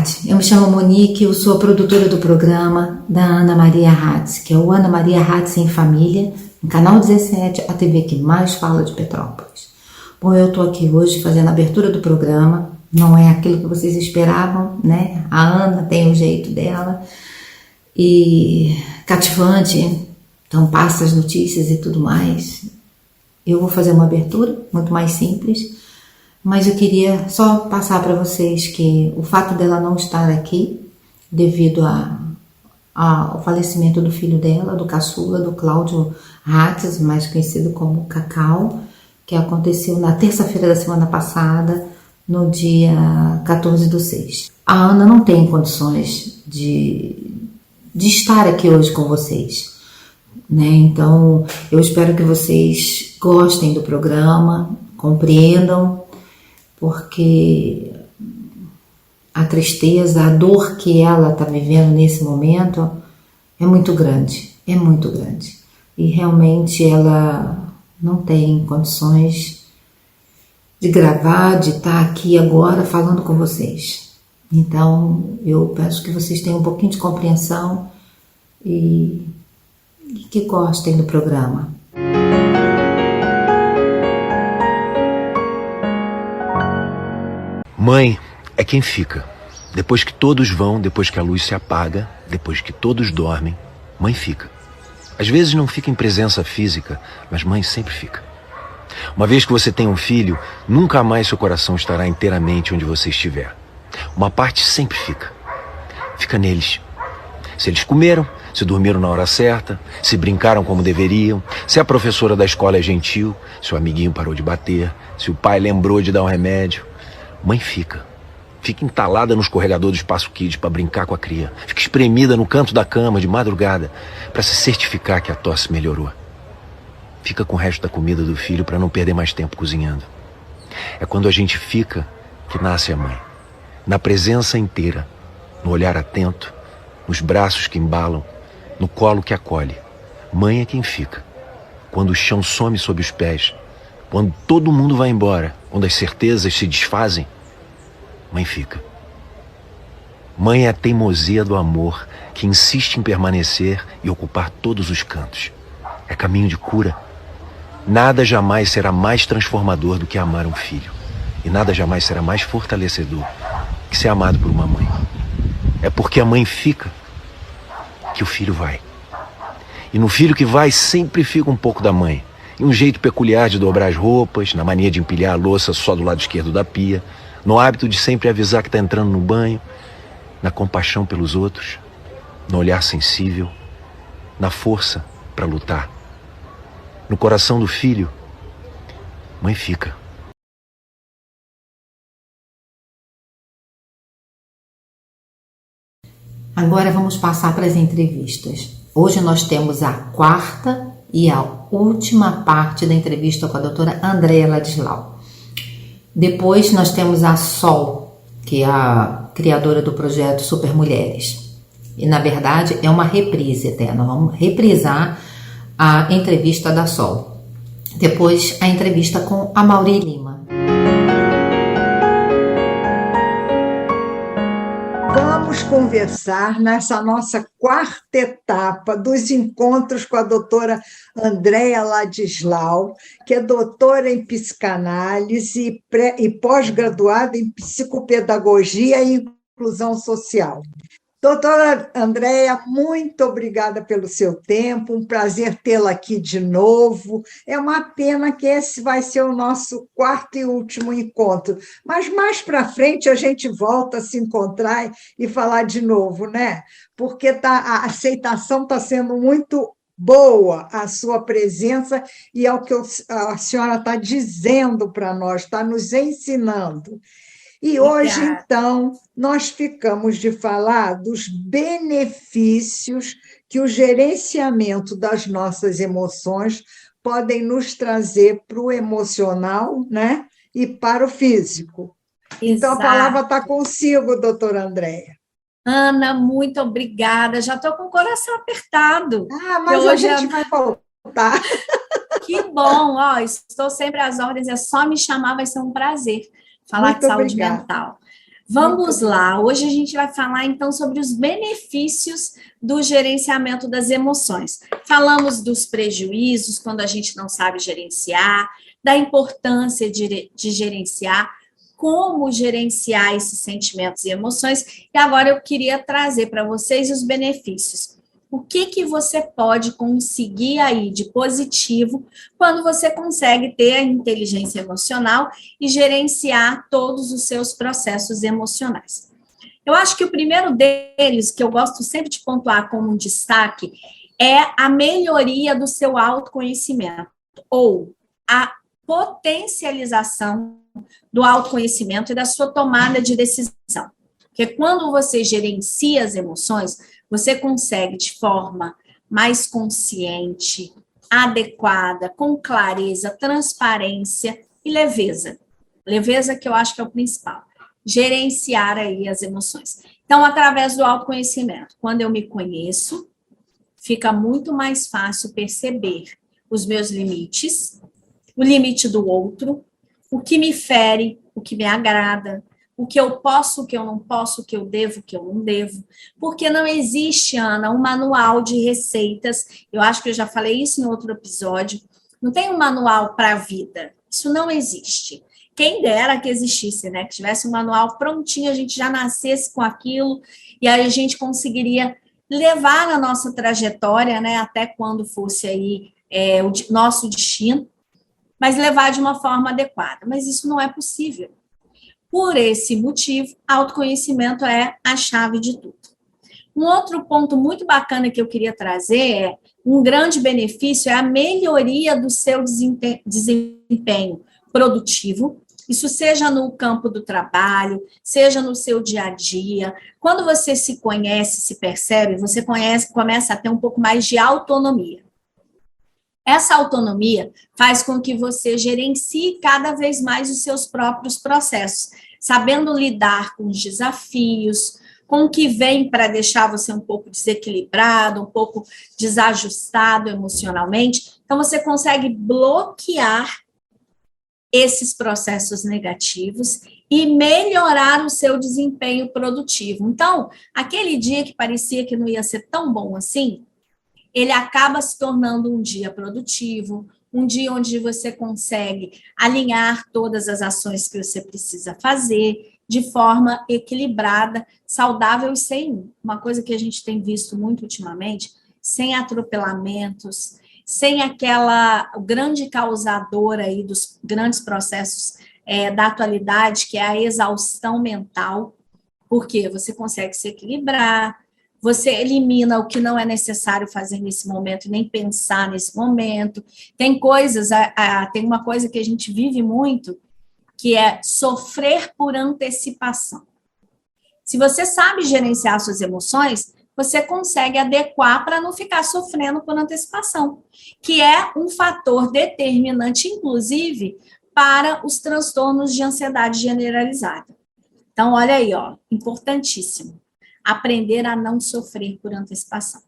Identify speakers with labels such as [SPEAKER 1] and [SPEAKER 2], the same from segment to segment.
[SPEAKER 1] tarde, eu me chamo Monique, eu sou a produtora do programa da Ana Maria Hatz, que é o Ana Maria Hatz em Família, no Canal 17, a TV que mais fala de Petrópolis. Bom, eu estou aqui hoje fazendo a abertura do programa, não é aquilo que vocês esperavam, né? A Ana tem o jeito dela, e cativante, então passa as notícias e tudo mais. Eu vou fazer uma abertura muito mais simples, mas eu queria só passar para vocês que o fato dela não estar aqui, devido ao falecimento do filho dela, do caçula, do Cláudio Hatz, mais conhecido como Cacau, que aconteceu na terça-feira da semana passada, no dia 14/6. A Ana não tem condições de estar aqui hoje com vocês, né? Então, eu espero que vocês gostem do programa, compreendam, porque a tristeza, a dor que ela está vivendo nesse momento é muito grande, e realmente ela não tem condições de gravar, de estar aqui agora falando com vocês. Então, eu peço que vocês tenham um pouquinho de compreensão e que gostem do programa.
[SPEAKER 2] Mãe é quem fica. Depois que todos vão, depois que a luz se apaga, depois que todos dormem, mãe fica. Às vezes não fica em presença física, mas mãe sempre fica. Uma vez que você tem um filho, nunca mais seu coração estará inteiramente onde você estiver. Uma parte sempre fica. Fica neles. Se eles comeram, se dormiram na hora certa, se brincaram como deveriam, se a professora da escola é gentil, se o amiguinho parou de bater, se o pai lembrou de dar um remédio. Mãe fica. Fica entalada no escorregador do Espaço Kids para brincar com a cria. Fica espremida no canto da cama de madrugada para se certificar que a tosse melhorou. Fica com o resto da comida do filho para não perder mais tempo cozinhando. É quando a gente fica que nasce a mãe. Na presença inteira, no olhar atento, nos braços que embalam, no colo que acolhe. Mãe é quem fica. Quando o chão some sob os pés, quando todo mundo vai embora, quando as certezas se desfazem, mãe fica. Mãe é a teimosia do amor que insiste em permanecer e ocupar todos os cantos. É caminho de cura. Nada jamais será mais transformador do que amar um filho. E nada jamais será mais fortalecedor que ser amado por uma mãe. É porque a mãe fica que o filho vai. E no filho que vai sempre fica um pouco da mãe. E um jeito peculiar de dobrar as roupas, na mania de empilhar a louça só do lado esquerdo da pia, no hábito de sempre avisar que está entrando no banho, na compaixão pelos outros, no olhar sensível, na força para lutar. No coração do filho, mãe fica.
[SPEAKER 1] Agora vamos passar para as entrevistas. Hoje nós temos a quarta e a última parte da entrevista com a doutora Andréa Ladislau. Depois nós temos a Sol, que é a criadora do projeto Super Mulheres. E na verdade é uma reprise eterna. Vamos reprisar a entrevista da Sol. Depois a entrevista com a Mauri Lima.
[SPEAKER 3] Vamos conversar nessa nossa quarta etapa dos encontros com a doutora Andréa Ladislau, que é doutora em psicanálise e pós-graduada em psicopedagogia e inclusão social. Doutora Andréa, muito obrigada pelo seu tempo, um prazer tê-la aqui de novo. É uma pena que esse vai ser o nosso quarto e último encontro, mas mais para frente a gente volta a se encontrar e falar de novo, né? Porque a aceitação está sendo muito boa, a sua presença, e é o que a senhora está dizendo para nós, está nos ensinando. E hoje, então, nós ficamos de falar dos benefícios que o gerenciamento das nossas emoções podem nos trazer para o emocional, né? E para o físico. Exato. Então, a palavra está consigo, doutora Andréa.
[SPEAKER 4] Ana, muito obrigada. Já estou com o coração apertado.
[SPEAKER 3] Mas a gente vai voltar.
[SPEAKER 4] Que bom. Estou sempre às ordens. É só me chamar, vai ser um prazer falar
[SPEAKER 3] muito
[SPEAKER 4] de saúde
[SPEAKER 3] obrigada.
[SPEAKER 4] mental. Vamos lá, hoje a gente vai falar então sobre os benefícios do gerenciamento das emoções. Falamos dos prejuízos quando a gente não sabe gerenciar, da importância de gerenciar, como gerenciar esses sentimentos e emoções, e agora eu queria trazer para vocês os benefícios. O que você pode conseguir aí de positivo quando você consegue ter a inteligência emocional e gerenciar todos os seus processos emocionais? Eu acho que o primeiro deles, que eu gosto sempre de pontuar como um destaque, é a melhoria do seu autoconhecimento, ou a potencialização do autoconhecimento e da sua tomada de decisão. Porque quando você gerencia as emoções, você consegue de forma mais consciente, adequada, com clareza, transparência e leveza. Leveza que eu acho que é o principal. Gerenciar aí as emoções. Então, através do autoconhecimento, quando eu me conheço, fica muito mais fácil perceber os meus limites, o limite do outro, o que me fere, o que me agrada, o que eu posso, o que eu não posso, o que eu devo, o que eu não devo. Porque não existe, Ana, um manual de receitas. Eu acho que eu já falei isso em outro episódio. Não tem um manual para a vida. Isso não existe. Quem dera que existisse, né? Que tivesse um manual prontinho, a gente já nascesse com aquilo, e aí a gente conseguiria levar a nossa trajetória, né? Até quando fosse aí o nosso destino, mas levar de uma forma adequada. Mas isso não é possível. Por esse motivo, autoconhecimento é a chave de tudo. Um outro ponto muito bacana que eu queria trazer é um grande benefício é a melhoria do seu desempenho produtivo, isso seja no campo do trabalho, seja no seu dia a dia. Quando você se conhece, se percebe, você começa a ter um pouco mais de autonomia. Essa autonomia faz com que você gerencie cada vez mais os seus próprios processos, sabendo lidar com os desafios, com o que vem para deixar você um pouco desequilibrado, um pouco desajustado emocionalmente. Então, você consegue bloquear esses processos negativos e melhorar o seu desempenho produtivo. Então, aquele dia que parecia que não ia ser tão bom assim, ele acaba se tornando um dia produtivo, um dia onde você consegue alinhar todas as ações que você precisa fazer de forma equilibrada, saudável e sem uma coisa que a gente tem visto muito ultimamente, sem atropelamentos, sem aquela grande causadora aí dos grandes processos da atualidade, que é a exaustão mental, porque você consegue se equilibrar, você elimina o que não é necessário fazer nesse momento, nem pensar nesse momento. Tem coisas, tem uma coisa que a gente vive muito, que é sofrer por antecipação. Se você sabe gerenciar suas emoções, você consegue adequar para não ficar sofrendo por antecipação, que é um fator determinante, inclusive, para os transtornos de ansiedade generalizada. Então, olha aí, ó, importantíssimo. Aprender a não sofrer por antecipação.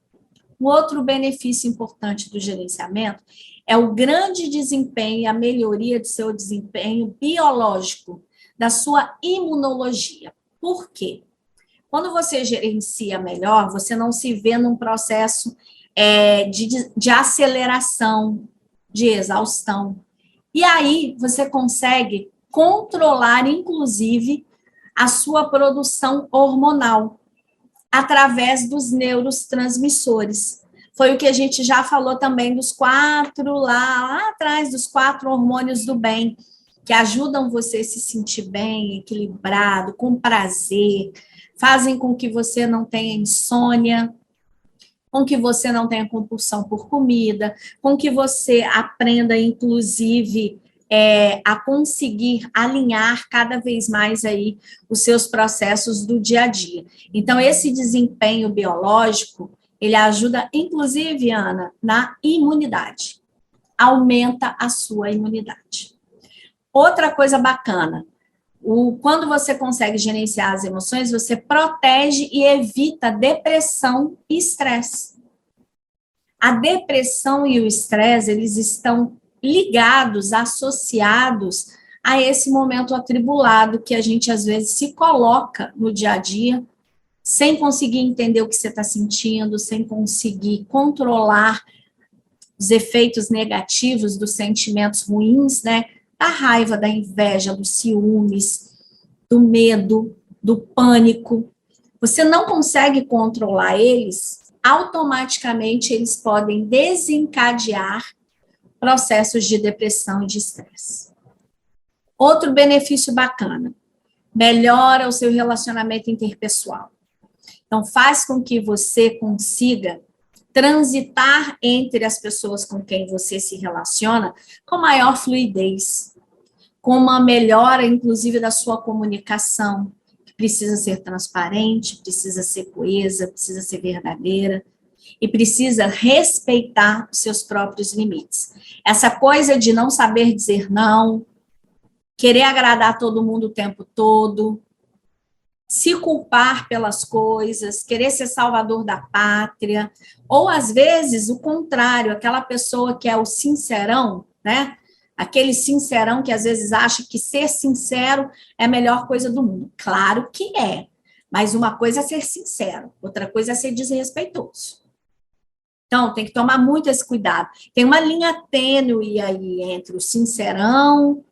[SPEAKER 4] Um outro benefício importante do gerenciamento é o grande desempenho e a melhoria do seu desempenho biológico, da sua imunologia. Por quê? Quando você gerencia melhor, você não se vê num processo de aceleração, de exaustão. E aí você consegue controlar, inclusive, a sua produção hormonal através dos neurotransmissores. Foi o que a gente já falou também dos 4, lá atrás, dos 4 hormônios do bem, que ajudam você a se sentir bem, equilibrado, com prazer, fazem com que você não tenha insônia, com que você não tenha compulsão por comida, com que você aprenda, inclusive, a conseguir alinhar cada vez mais aí os seus processos do dia a dia. Então, esse desempenho biológico, ele ajuda, inclusive, Ana, na imunidade. Aumenta a sua imunidade. Outra coisa bacana, quando você consegue gerenciar as emoções, você protege e evita depressão e estresse. A depressão e o estresse, eles estão ligados, associados a esse momento atribulado que a gente às vezes se coloca no dia a dia, sem conseguir entender o que você está sentindo, sem conseguir controlar os efeitos negativos dos sentimentos ruins, né? Da raiva, da inveja, dos ciúmes, do medo, do pânico. Você não consegue controlar eles, automaticamente eles podem desencadear processos de depressão e de estresse. Outro benefício bacana, melhora o seu relacionamento interpessoal. Então, faz com que você consiga transitar entre as pessoas com quem você se relaciona com maior fluidez, com uma melhora, inclusive, da sua comunicação, que precisa ser transparente, precisa ser coesa, precisa ser verdadeira, e precisa respeitar os seus próprios limites. Essa coisa de não saber dizer não, querer agradar todo mundo o tempo todo, se culpar pelas coisas, querer ser salvador da pátria, ou às vezes o contrário, aquela pessoa que é o sincerão, né? Aquele sincerão que às vezes acha que ser sincero é a melhor coisa do mundo. Claro que é, mas uma coisa é ser sincero, outra coisa é ser desrespeitoso. Então, tem que tomar muito esse cuidado. Tem uma linha tênue aí entre o sincerão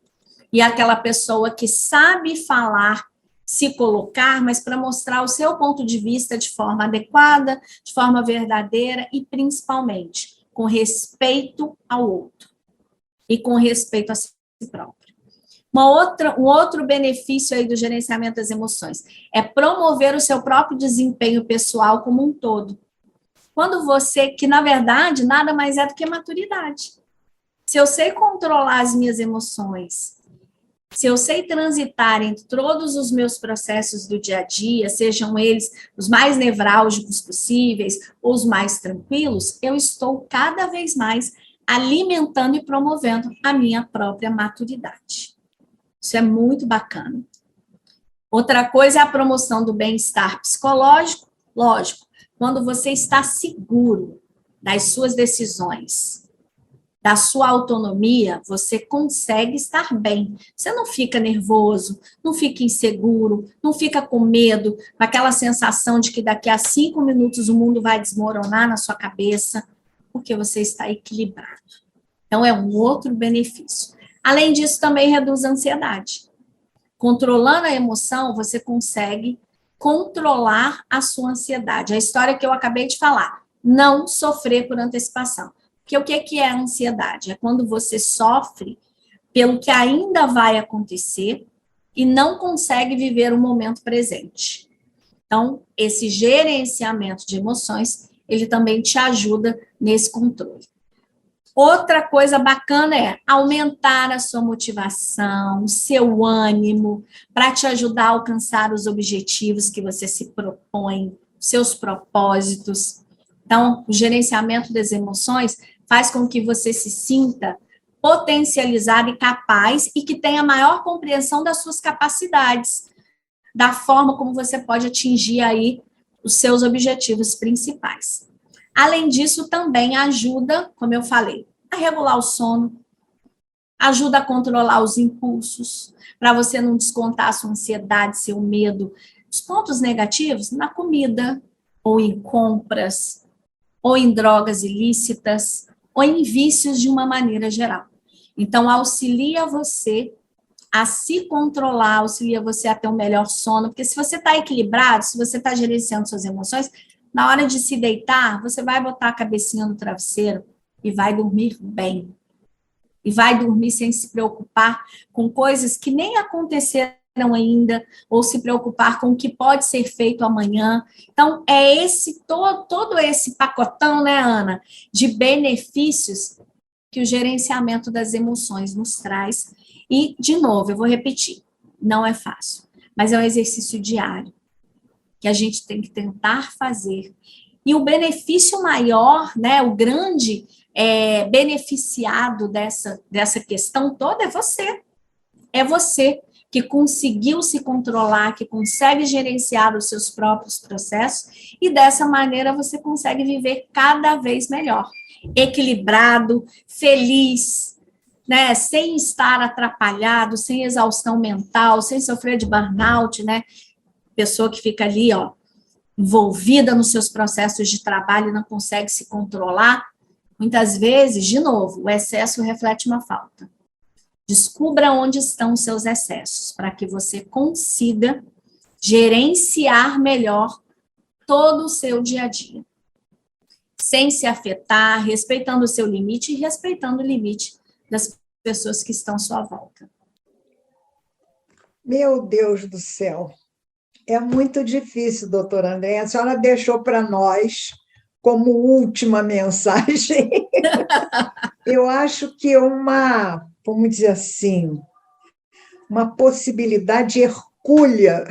[SPEAKER 4] e aquela pessoa que sabe falar, se colocar, mas para mostrar o seu ponto de vista de forma adequada, de forma verdadeira e, principalmente, com respeito ao outro e com respeito a si próprio. Um outro benefício aí do gerenciamento das emoções é promover o seu próprio desempenho pessoal como um todo. Quando você, que na verdade nada mais é do que maturidade. Se eu sei controlar as minhas emoções, se eu sei transitar entre todos os meus processos do dia a dia, sejam eles os mais nevrálgicos possíveis ou os mais tranquilos, eu estou cada vez mais alimentando e promovendo a minha própria maturidade. Isso é muito bacana. Outra coisa é a promoção do bem-estar psicológico, lógico, quando você está seguro das suas decisões, da sua autonomia, você consegue estar bem. Você não fica nervoso, não fica inseguro, não fica com medo, com aquela sensação de que daqui a 5 minutos o mundo vai desmoronar na sua cabeça, porque você está equilibrado. Então, é um outro benefício. Além disso, também reduz a ansiedade. Controlando a emoção, você consegue controlar a sua ansiedade. A história que eu acabei de falar, não sofrer por antecipação. Porque o que é a ansiedade? É quando você sofre pelo que ainda vai acontecer e não consegue viver o momento presente. Então, esse gerenciamento de emoções, ele também te ajuda nesse controle. Outra coisa bacana é aumentar a sua motivação, o seu ânimo, para te ajudar a alcançar os objetivos que você se propõe, seus propósitos. Então, o gerenciamento das emoções faz com que você se sinta potencializado e capaz e que tenha maior compreensão das suas capacidades, da forma como você pode atingir aí os seus objetivos principais. Além disso, também ajuda, como eu falei, a regular o sono, ajuda a controlar os impulsos, para você não descontar a sua ansiedade, seu medo, os pontos negativos na comida, ou em compras, ou em drogas ilícitas, ou em vícios de uma maneira geral. Então, auxilia você a se controlar, auxilia você a ter um melhor sono, porque se você está equilibrado, se você está gerenciando suas emoções, na hora de se deitar, você vai botar a cabecinha no travesseiro e vai dormir bem. E vai dormir sem se preocupar com coisas que nem aconteceram ainda, ou se preocupar com o que pode ser feito amanhã. Então, é esse todo esse pacotão, né, Ana, de benefícios que o gerenciamento das emoções nos traz. E, de novo, eu vou repetir, não é fácil, mas é um exercício diário que a gente tem que tentar fazer. E o benefício maior, né, o grande beneficiado dessa questão toda é você. É você que conseguiu se controlar, que consegue gerenciar os seus próprios processos e dessa maneira você consegue viver cada vez melhor, equilibrado, feliz, né, sem estar atrapalhado, sem exaustão mental, sem sofrer de burnout, né? Pessoa que fica ali, ó, envolvida nos seus processos de trabalho e não consegue se controlar. Muitas vezes, de novo, o excesso reflete uma falta. Descubra onde estão os seus excessos, para que você consiga gerenciar melhor todo o seu dia a dia, sem se afetar, respeitando o seu limite e respeitando o limite das pessoas que estão à sua volta.
[SPEAKER 3] Meu Deus do céu, é muito difícil, doutora Andréa. A senhora deixou para nós, como última mensagem, eu acho que vamos dizer assim, uma possibilidade hercúlea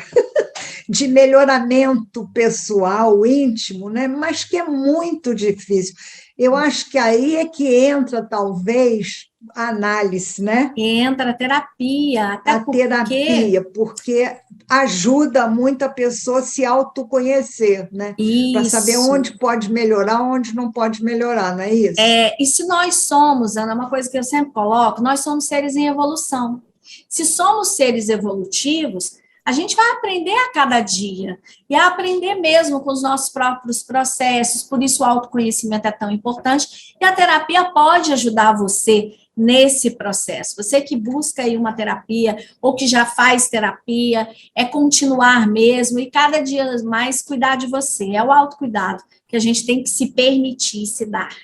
[SPEAKER 3] de melhoramento pessoal, íntimo, né? Mas que é muito difícil. Eu acho que aí é que entra, talvez, a análise, né?
[SPEAKER 4] Entra a terapia, até
[SPEAKER 3] a terapia, porque ajuda muito a pessoa a se autoconhecer, né? Para saber onde pode melhorar, onde não pode melhorar, não é isso?
[SPEAKER 4] E se nós somos, Ana, uma coisa que eu sempre coloco, nós somos seres em evolução. Se somos seres evolutivos, a gente vai aprender a cada dia, e a aprender mesmo com os nossos próprios processos, por isso o autoconhecimento é tão importante, e a terapia pode ajudar você nesse processo. Você que busca aí uma terapia, ou que já faz terapia, é continuar mesmo, e cada dia mais cuidar de você, é o autocuidado que a gente tem que se permitir se dar.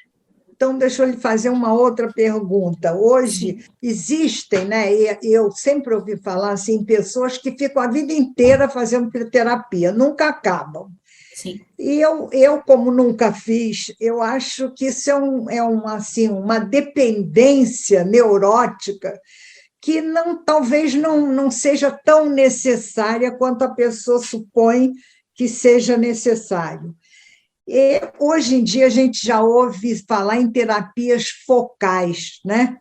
[SPEAKER 3] Então, deixa eu lhe fazer uma outra pergunta. Hoje existem, né? Eu sempre ouvi falar assim, pessoas que ficam a vida inteira fazendo terapia, nunca acabam.
[SPEAKER 4] Sim.
[SPEAKER 3] E eu, como nunca fiz, eu acho que isso uma dependência neurótica que talvez não seja tão necessária quanto a pessoa supõe que seja necessário. E, hoje em dia, a gente já ouve falar em terapias focais, né?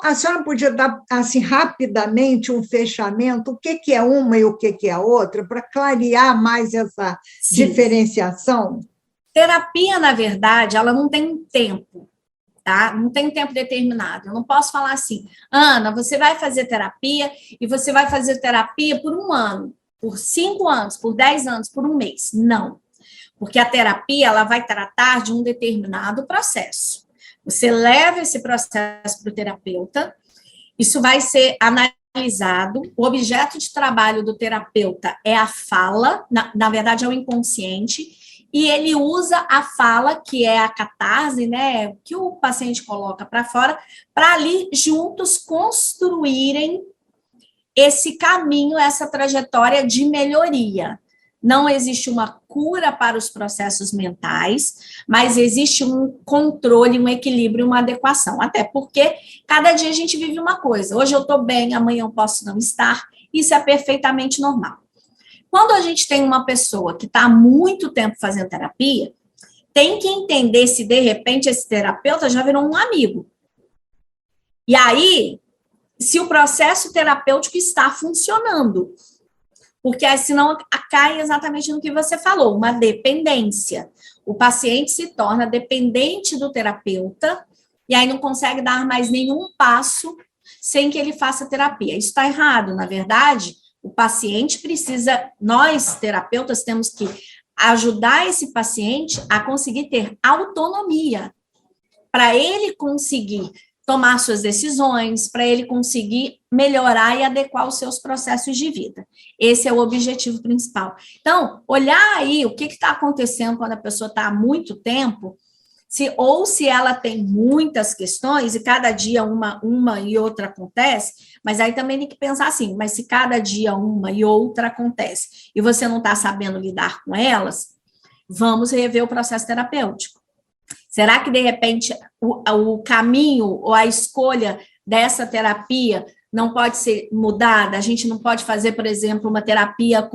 [SPEAKER 3] A senhora podia dar, assim, rapidamente um fechamento, o que é uma e o que é a outra, para clarear mais essa diferenciação?
[SPEAKER 4] Terapia, na verdade, ela não tem um tempo, tá? Não tem um tempo determinado. Eu não posso falar assim, Ana, você vai fazer terapia e você vai fazer terapia por 1 ano, por 5 anos, por 10 anos, por 1 mês. Não. Porque a terapia, ela vai tratar de um determinado processo. Você leva esse processo para o terapeuta, isso vai ser analisado, o objeto de trabalho do terapeuta é a fala, na verdade é o inconsciente, e ele usa a fala, que é a catarse, né, que o paciente coloca para fora, para ali juntos construírem esse caminho, essa trajetória de melhoria. Não existe uma cura para os processos mentais, mas existe um controle, um equilíbrio, uma adequação. Até porque cada dia a gente vive uma coisa. Hoje eu estou bem, amanhã eu posso não estar. Isso é perfeitamente normal. Quando a gente tem uma pessoa que está há muito tempo fazendo terapia, tem que entender se, de repente, esse terapeuta já virou um amigo. E aí, se o processo terapêutico está funcionando. Porque senão cai exatamente no que você falou, uma dependência. O paciente se torna dependente do terapeuta e aí não consegue dar mais nenhum passo sem que ele faça terapia. Isso está errado, na verdade, o paciente precisa, nós terapeutas temos que ajudar esse paciente a conseguir ter autonomia, para ele conseguir tomar suas decisões, para ele conseguir melhorar e adequar os seus processos de vida. Esse é o objetivo principal. Então, olhar aí o que está acontecendo quando a pessoa está há muito tempo, se ela tem muitas questões, e cada dia uma e outra acontece, mas aí também tem que pensar assim, mas se cada dia uma e outra acontece, e você não está sabendo lidar com elas, vamos rever o processo terapêutico. Será que, de repente, o caminho ou a escolha dessa terapia não pode ser mudada? A gente não pode fazer, por exemplo, uma terapia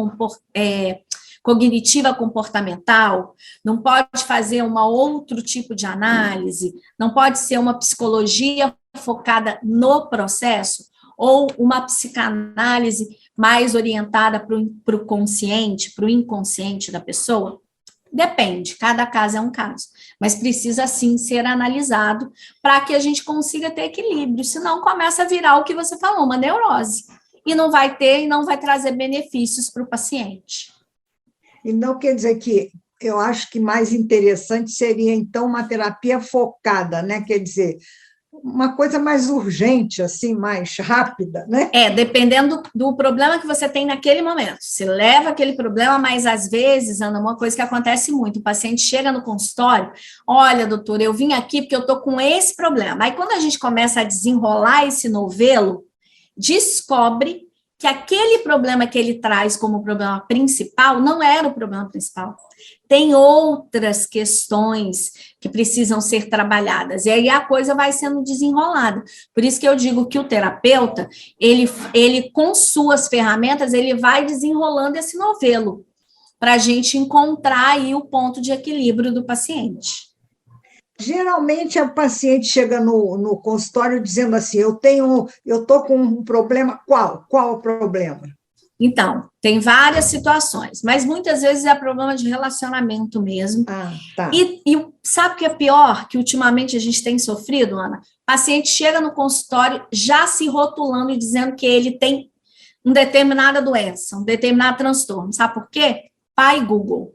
[SPEAKER 4] cognitiva comportamental? Não pode fazer um outro tipo de análise? Não pode ser uma psicologia focada no processo? Ou uma psicanálise mais orientada para o consciente, para o inconsciente da pessoa? Depende, cada caso é um caso, mas precisa sim ser analisado para que a gente consiga ter equilíbrio, senão começa a virar o que você falou, uma neurose, e não vai ter e não vai trazer benefícios para o paciente.
[SPEAKER 3] E não quer dizer que eu acho que mais interessante seria, então, uma terapia focada, né? Quer dizer, uma coisa mais urgente, assim, mais rápida, né?
[SPEAKER 4] Dependendo do problema que você tem naquele momento. Você leva aquele problema, mas às vezes, Ana, uma coisa que acontece muito, o paciente chega no consultório, olha, doutor, eu vim aqui porque eu estou com esse problema. Aí, quando a gente começa a desenrolar esse novelo, descobre que aquele problema que ele traz como problema principal não era o problema principal. Tem outras questões que precisam ser trabalhadas, e aí a coisa vai sendo desenrolada. Por isso que eu digo que o terapeuta, ele com suas ferramentas, ele vai desenrolando esse novelo, para a gente encontrar aí o ponto de equilíbrio do paciente.
[SPEAKER 3] Geralmente, o paciente chega no consultório dizendo assim, eu estou com um problema, qual? Qual o problema?
[SPEAKER 4] Então, tem várias situações, mas muitas vezes é problema de relacionamento mesmo.
[SPEAKER 3] Tá.
[SPEAKER 4] E sabe o que é pior? Que ultimamente a gente tem sofrido, Ana? O paciente chega no consultório já se rotulando e dizendo que ele tem uma determinada doença, um determinado transtorno. Sabe por quê? Pai Google.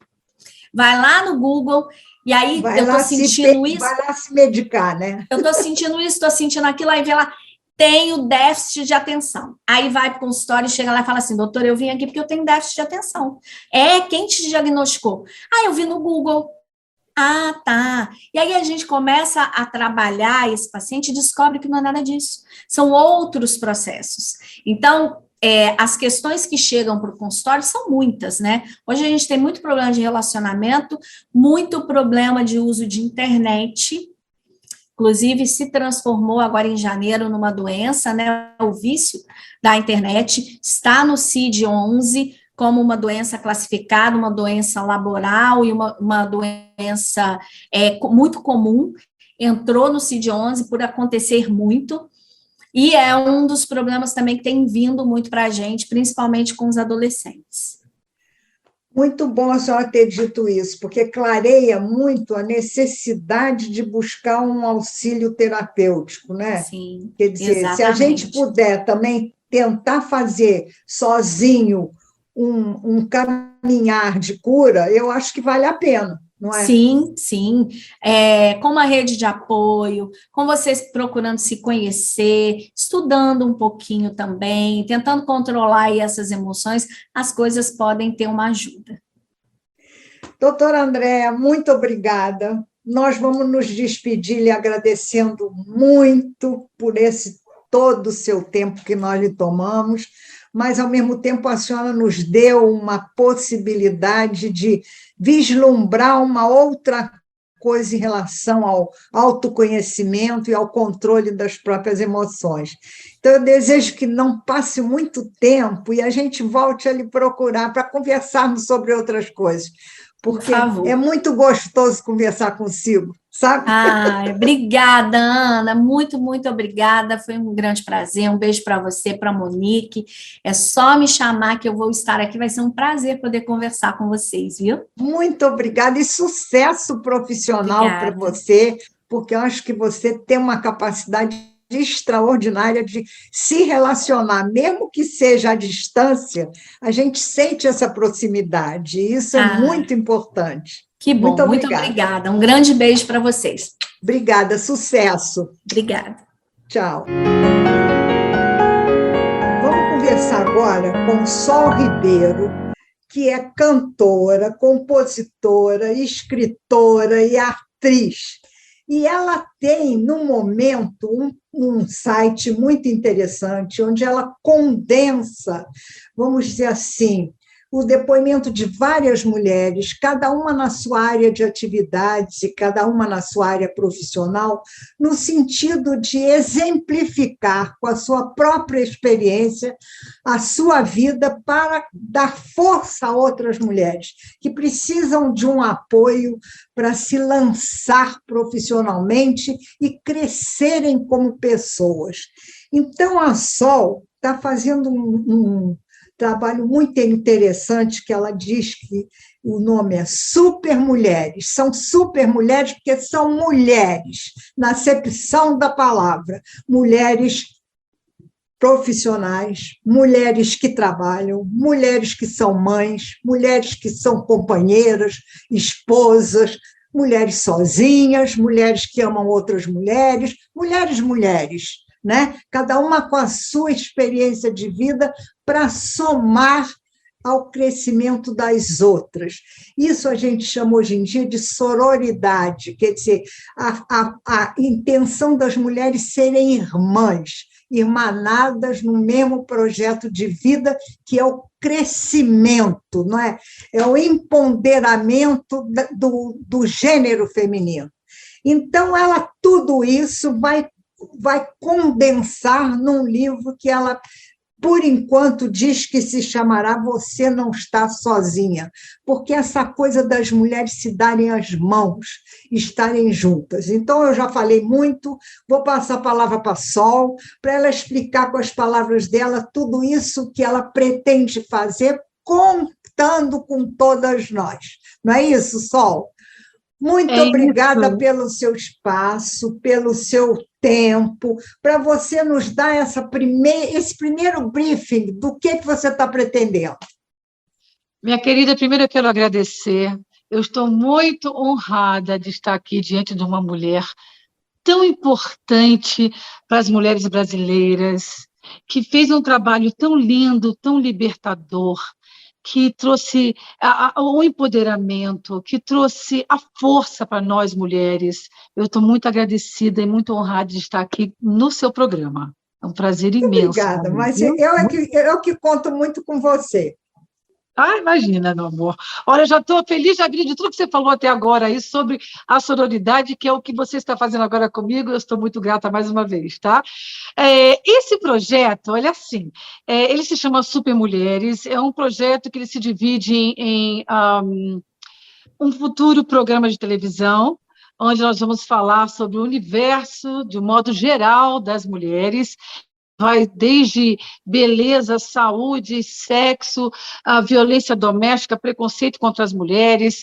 [SPEAKER 4] Vai lá no Google, e aí eu estou sentindo isso.
[SPEAKER 3] Vai lá se medicar, né?
[SPEAKER 4] Eu estou sentindo isso, estou sentindo aquilo, aí vê lá, tenho déficit de atenção. Aí vai para o consultório e chega lá e fala assim, doutor, eu vim aqui porque eu tenho déficit de atenção. Quem te diagnosticou? Eu vi no Google. Tá. E aí a gente começa a trabalhar esse paciente e descobre que não é nada disso. São outros processos. Então, as questões que chegam para o consultório são muitas, né? Hoje a gente tem muito problema de relacionamento, muito problema de uso de internet, inclusive se transformou agora em janeiro numa doença, né? O vício da internet está no CID-11 como uma doença classificada, uma doença laboral e uma doença muito comum, entrou no CID-11 por acontecer muito, e é um dos problemas também que tem vindo muito para a gente, principalmente com os adolescentes.
[SPEAKER 3] Muito bom a senhora ter dito isso, porque clareia muito a necessidade de buscar um auxílio terapêutico, né?
[SPEAKER 4] Sim,
[SPEAKER 3] quer dizer,
[SPEAKER 4] exatamente.
[SPEAKER 3] Se a gente puder também tentar fazer sozinho um caminhar de cura, eu acho que vale a pena. Não é?
[SPEAKER 4] Sim. Com uma rede de apoio, com vocês procurando se conhecer, estudando um pouquinho também, tentando controlar aí essas emoções, as coisas podem ter uma ajuda.
[SPEAKER 3] Doutora Andréa, muito obrigada. Nós vamos nos despedir lhe agradecendo muito por todo o seu tempo que nós lhe tomamos, mas, ao mesmo tempo, a senhora nos deu uma possibilidade de vislumbrar uma outra coisa em relação ao autoconhecimento e ao controle das próprias emoções. Então, eu desejo que não passe muito tempo e a gente volte a lhe procurar para conversarmos sobre outras coisas, porque é muito gostoso conversar consigo, sabe?
[SPEAKER 4] Obrigada, Ana, muito, muito obrigada, foi um grande prazer, um beijo para você, para a Monique, é só me chamar que eu vou estar aqui, vai ser um prazer poder conversar com vocês, viu?
[SPEAKER 3] Muito obrigada e sucesso profissional para você, porque eu acho que você tem uma capacidade extraordinária de se relacionar, mesmo que seja à distância, a gente sente essa proximidade, e isso é muito importante.
[SPEAKER 4] Que bom, muito obrigada. Um grande beijo para vocês.
[SPEAKER 3] Obrigada, sucesso.
[SPEAKER 4] Obrigada.
[SPEAKER 3] Tchau. Vamos conversar agora com Sol Ribeiro, que é cantora, compositora, escritora e atriz. E ela tem, no momento, um site muito interessante, onde ela condensa, vamos dizer assim, o depoimento de várias mulheres, cada uma na sua área de atividades e cada uma na sua área profissional, no sentido de exemplificar com a sua própria experiência a sua vida para dar força a outras mulheres que precisam de um apoio para se lançar profissionalmente e crescerem como pessoas. Então, a Sol está fazendo trabalho muito interessante que ela diz que o nome é Super Mulheres. São super mulheres porque são mulheres, na acepção da palavra. Mulheres profissionais, mulheres que trabalham, mulheres que são mães, mulheres que são companheiras, esposas, mulheres sozinhas, mulheres que amam outras mulheres, mulheres, né? Cada uma com a sua experiência de vida para somar ao crescimento das outras. Isso a gente chama hoje em dia de sororidade, quer dizer, a intenção das mulheres serem irmãs, irmanadas no mesmo projeto de vida, que é o crescimento, não é? É o empoderamento do gênero feminino. Então, ela tudo isso vai condensar num livro que ela, por enquanto, diz que se chamará Você Não Está Sozinha, porque essa coisa das mulheres se darem as mãos, estarem juntas. Então, eu já falei muito, vou passar a palavra para a Sol, para ela explicar com as palavras dela tudo isso que ela pretende fazer, contando com todas nós. Não é isso, Sol? Muito obrigada pelo seu espaço, pelo seu tempo, para você nos dar esse primeiro briefing do que você está pretendendo.
[SPEAKER 5] Minha querida, primeiro eu quero agradecer. Eu estou muito honrada de estar aqui diante de uma mulher tão importante para as mulheres brasileiras, que fez um trabalho tão lindo, tão libertador, que trouxe o empoderamento, que trouxe a força para nós mulheres. Eu estou muito agradecida e muito honrada de estar aqui no seu programa. É um prazer imenso.
[SPEAKER 3] Obrigada, mas eu que conto muito com você.
[SPEAKER 5] Imagina, meu amor. Olha, eu já estou feliz de abrir de tudo que você falou até agora aí sobre a sororidade, que é o que você está fazendo agora comigo. Eu estou muito grata mais uma vez, tá? Esse projeto, olha assim, ele se chama Super Mulheres, é um projeto que ele se divide em um futuro programa de televisão, onde nós vamos falar sobre o universo, de um modo geral, das mulheres. Vai desde beleza, saúde, sexo, a violência doméstica, preconceito contra as mulheres.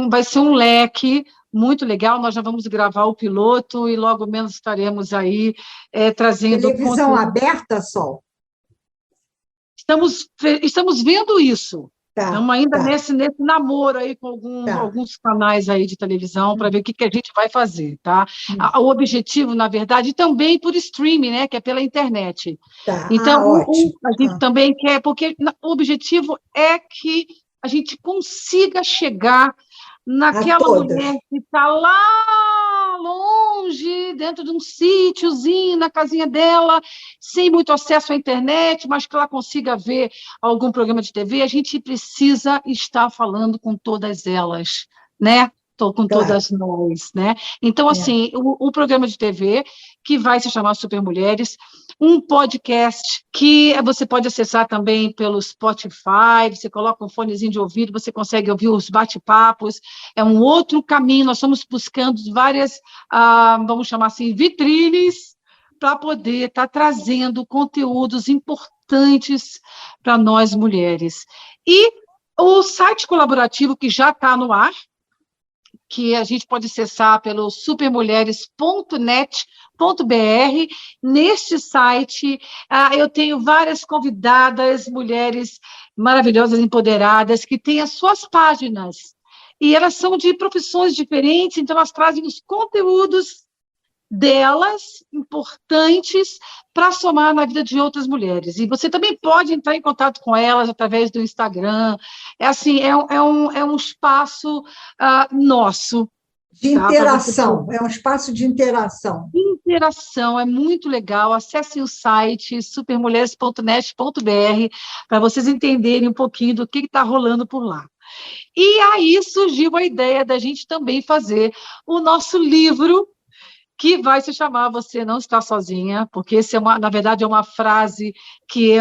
[SPEAKER 5] Vai ser um leque muito legal. Nós já vamos gravar o piloto e logo menos estaremos aí trazendo...
[SPEAKER 3] Televisão aberta, Sol?
[SPEAKER 5] Estamos vendo isso. Estamos ainda
[SPEAKER 3] tá.
[SPEAKER 5] nesse namoro aí com alguns canais aí de televisão para ver o que a gente vai fazer, tá? O objetivo, na verdade, também por streaming, né? Que é pela internet.
[SPEAKER 3] Tá.
[SPEAKER 5] Então, a gente também quer, porque o objetivo é que a gente consiga chegar naquela mulher que está lá longe, dentro de um sítiozinho, na casinha dela, sem muito acesso à internet, mas que ela consiga ver algum programa de TV. A gente precisa estar falando com todas elas, né? Com todas nós, né? Então, assim, o programa de TV, que vai se chamar Super Mulheres, um podcast que você pode acessar também pelo Spotify, você coloca um fonezinho de ouvido, você consegue ouvir os bate-papos, é um outro caminho. Nós estamos buscando várias, vamos chamar assim, vitrines, para poder estar trazendo conteúdos importantes para nós mulheres. E o site colaborativo que já está no ar, que a gente pode acessar pelo supermulheres.net.br. Neste site, eu tenho várias convidadas, mulheres maravilhosas, empoderadas, que têm as suas páginas. E elas são de profissões diferentes, então elas trazem os conteúdos delas, importantes, para somar na vida de outras mulheres. E você também pode entrar em contato com elas através do Instagram. É um espaço nosso.
[SPEAKER 3] De interação, é um espaço de interação.
[SPEAKER 5] Interação, é muito legal. Acessem o site supermulheres.net.br para vocês entenderem um pouquinho do que está rolando por lá. E aí surgiu a ideia da gente também fazer o nosso livro, que vai se chamar Você Não Está Sozinha, porque esse na verdade é uma frase que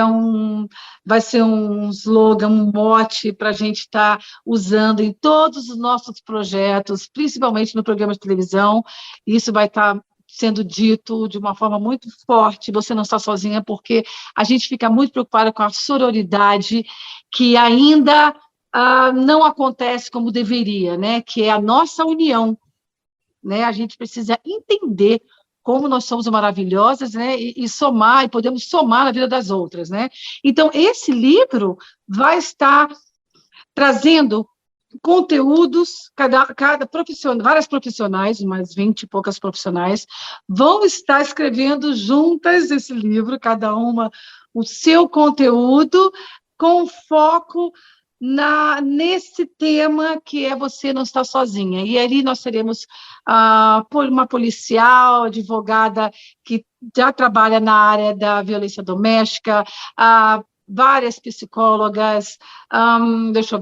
[SPEAKER 5] vai ser um slogan, um mote para a gente estar usando em todos os nossos projetos, principalmente no programa de televisão. Isso vai estar sendo dito de uma forma muito forte, você não está sozinha, porque a gente fica muito preocupada com a sororidade, que ainda não acontece como deveria, né? Que é a nossa união, né? A gente precisa entender como nós somos maravilhosas, né? E somar, e podemos somar na vida das outras, né? Então, esse livro vai estar trazendo conteúdos, cada profissional, várias profissionais, umas 20 e poucas profissionais, vão estar escrevendo juntas esse livro, cada uma o seu conteúdo, com foco nesse tema que é Você Não Está Sozinha. E ali nós teremos uma policial, advogada que já trabalha na área da violência doméstica, várias psicólogas, deixa eu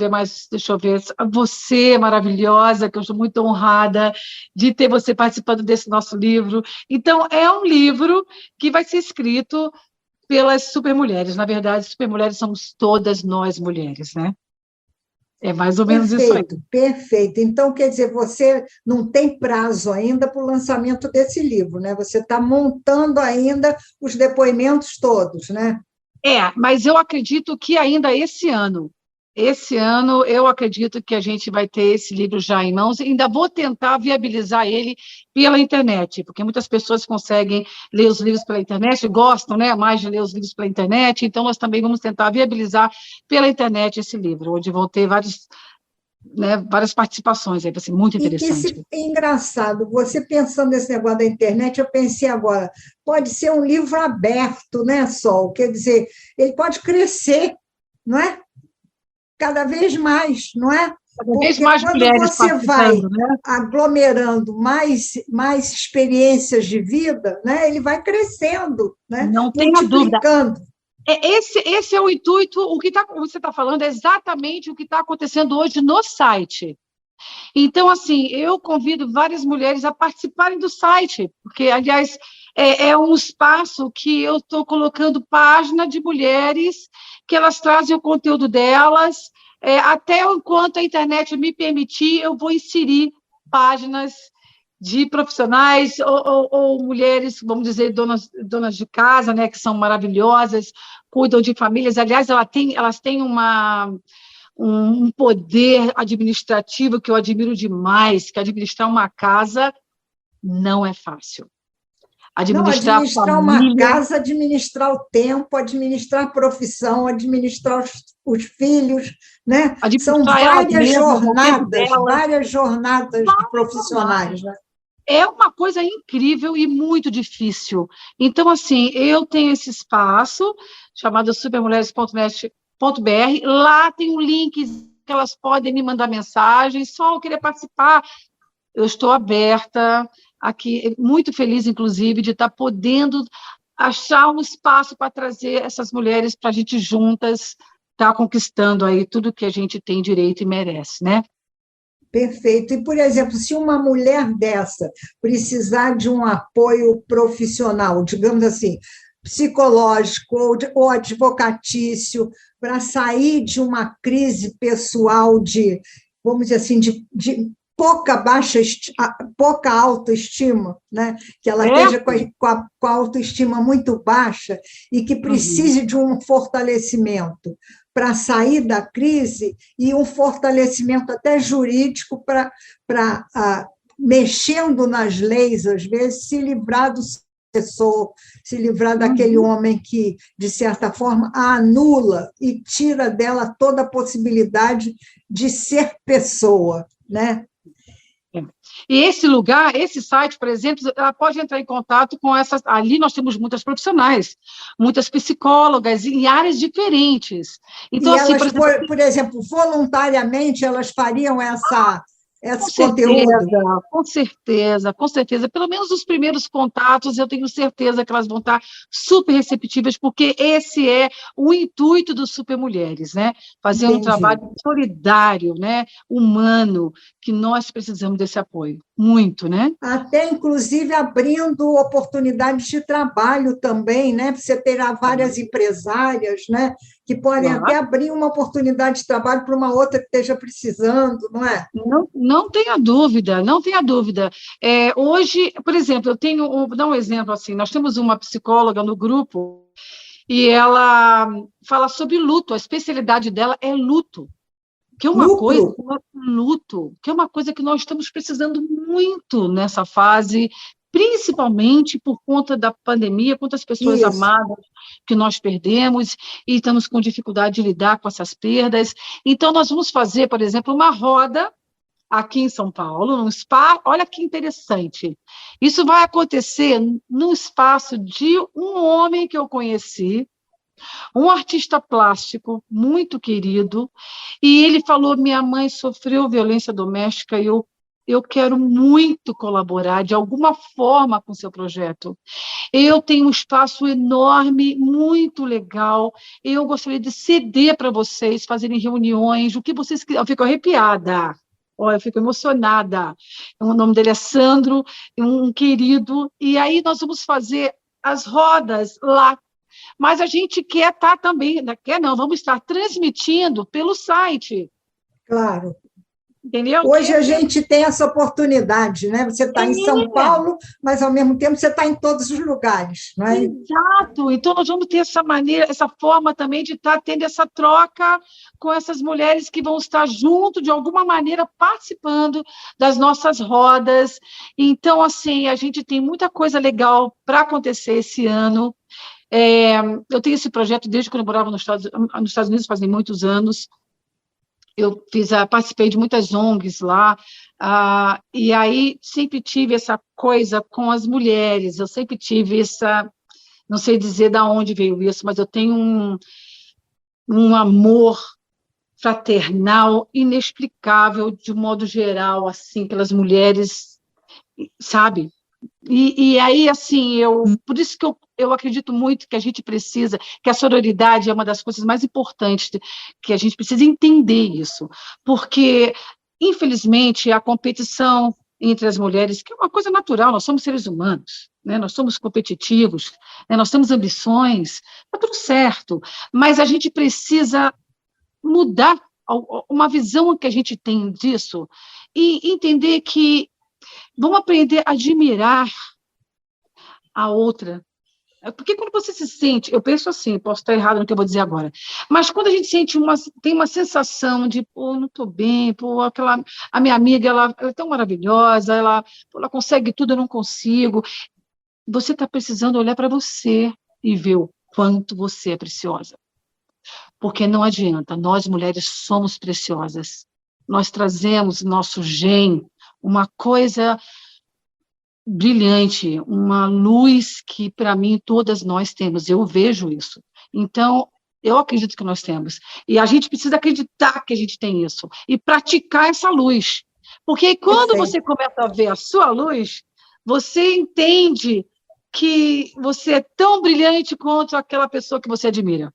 [SPEAKER 5] ver, você maravilhosa, que eu estou muito honrada de ter você participando desse nosso livro. Então, é um livro que vai ser escrito pelas supermulheres. Na verdade, supermulheres somos todas nós mulheres, né? É mais ou menos isso aí.
[SPEAKER 3] Perfeito. Então, quer dizer, você não tem prazo ainda para o lançamento desse livro, né? Você está montando ainda os depoimentos todos, né?
[SPEAKER 5] Mas eu acredito que ainda esse ano eu acredito que a gente vai ter esse livro já em mãos, e ainda vou tentar viabilizar ele pela internet, porque muitas pessoas conseguem ler os livros pela internet, gostam, né, mais de ler os livros pela internet, então nós também vamos tentar viabilizar pela internet esse livro, onde vão ter várias participações, aí vai ser muito interessante.
[SPEAKER 3] É engraçado, você pensando nesse negócio da internet, eu pensei agora, pode ser um livro aberto, né, Sol? Quer dizer, ele pode crescer, não é? Cada vez mais, não é?
[SPEAKER 5] Cada vez mais mulheres
[SPEAKER 3] você vai,
[SPEAKER 5] né?
[SPEAKER 3] aglomerando mais experiências de vida, né? Ele vai crescendo, né?
[SPEAKER 5] Não tenha dúvida.
[SPEAKER 3] Multiplicando.
[SPEAKER 5] Esse é o intuito, o que você está falando é exatamente o que está acontecendo hoje no site. Então, assim, eu convido várias mulheres a participarem do site, porque, aliás, é um espaço que eu estou colocando página de mulheres, que elas trazem o conteúdo delas, até enquanto a internet me permitir, eu vou inserir páginas de profissionais ou mulheres, vamos dizer, donas de casa, né, que são maravilhosas, cuidam de famílias. Aliás, elas têm um poder administrativo que eu admiro demais, que administrar uma casa não é fácil. Administrar
[SPEAKER 3] uma casa, administrar o tempo, administrar a profissão, administrar os filhos, né? São várias jornadas de profissionais, né?
[SPEAKER 5] É uma coisa incrível e muito difícil. Então, assim, eu tenho esse espaço chamado supermulheres.net.br. Lá tem um link que elas podem me mandar mensagem. Só eu querer participar. Eu estou aberta aqui, muito feliz, inclusive, de estar podendo achar um espaço para trazer essas mulheres para a gente juntas estar conquistando aí tudo que a gente tem direito e merece, né?
[SPEAKER 3] Perfeito. E, por exemplo, se uma mulher dessa precisar de um apoio profissional, digamos assim, psicológico ou advocatício, para sair de uma crise pessoal de, vamos dizer assim, de pouca autoestima, né? Que ela esteja com a autoestima muito baixa e que precise de um fortalecimento para sair da crise e um fortalecimento até jurídico para mexendo nas leis, às vezes, se livrar do sucessor, se livrar daquele homem que, de certa forma, a anula e tira dela toda a possibilidade de ser pessoa, né?
[SPEAKER 5] E esse site, por exemplo, ela pode entrar em contato com essas. Ali nós temos muitas profissionais, muitas psicólogas em áreas diferentes. Então,
[SPEAKER 3] e assim, elas, por exemplo, voluntariamente elas fariam esse conteúdo?
[SPEAKER 5] Com certeza. Pelo menos os primeiros contatos, eu tenho certeza que elas vão estar super receptivas, porque esse é o intuito do Supermulheres, né? Fazer um trabalho solidário, né? Humano, que nós precisamos desse apoio. Muito, né?
[SPEAKER 3] Até, inclusive, abrindo oportunidades de trabalho também, né? Você terá várias empresárias, né? que podem
[SPEAKER 5] Claro.
[SPEAKER 3] até abrir uma oportunidade de trabalho para uma outra que esteja precisando, não é?
[SPEAKER 5] Não tenha dúvida, não tenha dúvida. Hoje, por exemplo, vou dar um exemplo assim, nós temos uma psicóloga no grupo e ela fala sobre luto, a especialidade dela é luto, que é uma
[SPEAKER 3] Lucro.
[SPEAKER 5] luto, que é uma coisa que nós estamos precisando muito nessa fase, principalmente por conta da pandemia, quantas pessoas
[SPEAKER 3] Isso.
[SPEAKER 5] amadas que nós perdemos e estamos com dificuldade de lidar com essas perdas. Então, nós vamos fazer, por exemplo, uma roda aqui em São Paulo, num spa. Olha que interessante. Isso vai acontecer no espaço de um homem que eu conheci, um artista plástico muito querido, e ele falou: minha mãe sofreu violência doméstica e eu quero muito colaborar de alguma forma com o seu projeto. Eu tenho um espaço enorme, muito legal, eu gostaria de ceder para vocês fazerem reuniões, o que vocês quiserem. Eu fico arrepiada. Olha, eu fico emocionada. O nome dele é Sandro, um querido, e aí nós vamos fazer as rodas lá. Mas a gente quer estar também, vamos estar transmitindo pelo site,
[SPEAKER 3] Claro.
[SPEAKER 5] entendeu?
[SPEAKER 3] Hoje a gente tem essa oportunidade, né? Você está em São Paulo, mas ao mesmo tempo você está em todos os lugares, não é?
[SPEAKER 5] Exato. Então nós vamos ter essa maneira, essa forma também de estar tendo essa troca com essas mulheres que vão estar junto, de alguma maneira, participando das nossas rodas. Então, assim, a gente tem muita coisa legal para acontecer esse ano. Eu tenho esse projeto desde quando eu morava nos Estados Unidos, fazem muitos anos. Eu participei de muitas ONGs lá, e aí sempre tive essa coisa com as mulheres, eu sempre tive não sei dizer de onde veio isso, mas eu tenho um amor fraternal inexplicável, de um modo geral, assim, pelas mulheres, sabe? E aí, assim, por isso que eu acredito muito que a gente precisa, que a sororidade é uma das coisas mais importantes, que a gente precisa entender isso, porque, infelizmente, a competição entre as mulheres, que é uma coisa natural, nós somos seres humanos, né? Nós somos competitivos, né? Nós temos ambições, está tudo certo, mas a gente precisa mudar uma visão que a gente tem disso e entender que vamos aprender a admirar a outra. Porque quando você se sente, eu penso assim, posso estar errado no que eu vou dizer agora, mas quando a gente tem uma sensação de, pô, não estou bem, pô, a minha amiga, ela é tão maravilhosa, ela consegue tudo, eu não consigo. Você está precisando olhar para você e ver o quanto você é preciosa. Porque não adianta, nós mulheres somos preciosas. Nós trazemos nosso gen, uma coisa brilhante, uma luz que, para mim, todas nós temos. Eu vejo isso. Então, eu acredito que nós temos. E a gente precisa acreditar que a gente tem isso. E praticar essa luz. Porque aí, quando você começa a ver a sua luz, você entende que você é tão brilhante quanto aquela pessoa que você admira.